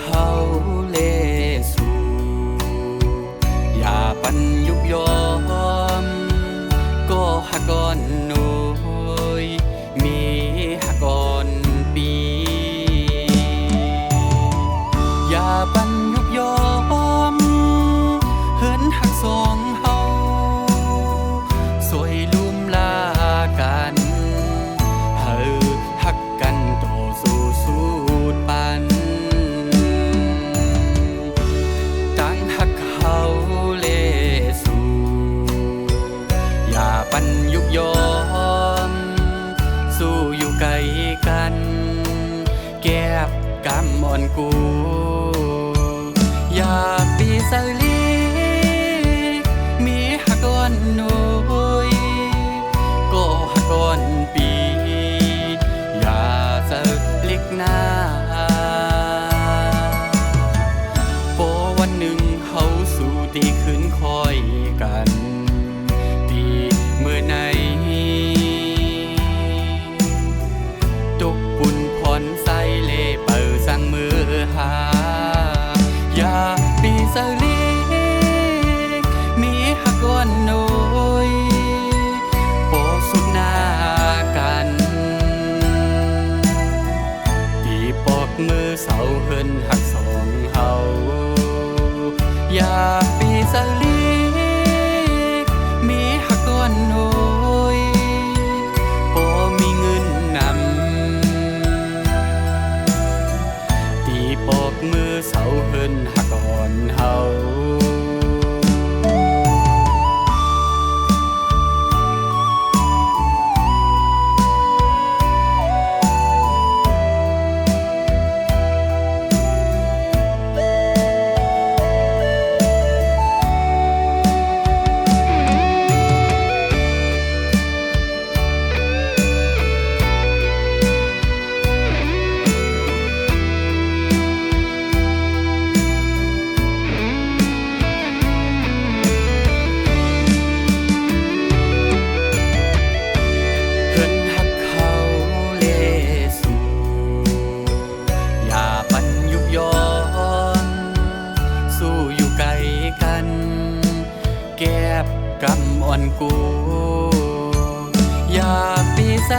เขาเลสู่อย่าปันยุบยอมก็หักก่อนหน่อยมีหักก่อนปีอย่าปันยุบยอมเหินหักสองเฮาสวยลุ่มลากันเฮาหักกันต่อสู้สู้ปันตั้งหักเขาเลสู่อย่าปันยุบยอมสู้อยู่ไกลกันแก็บกำอ่อนกูอย่าปีเสลีมีหักก่อนหน่อยก็หักก่อนปีอย่าเสลิกหน้าโปวันหนึ่งเขาสู่ตีคืนคอยกันตีเมื่อไหนตกปุ่นพรใส่เล่เปิดสั่งมือหาอย่าปีเสลีมีหักก่อนหน่อยโปสุดหน้ากันตีปอกมือเสาเฮินหักสองเฮาอย่าปีเสลีมีหักก่อนหน่อยโปมีเงินนำตีปอกมือเสาเฮินหักก่อนเฮากำอ่อนกูอย่าปีเส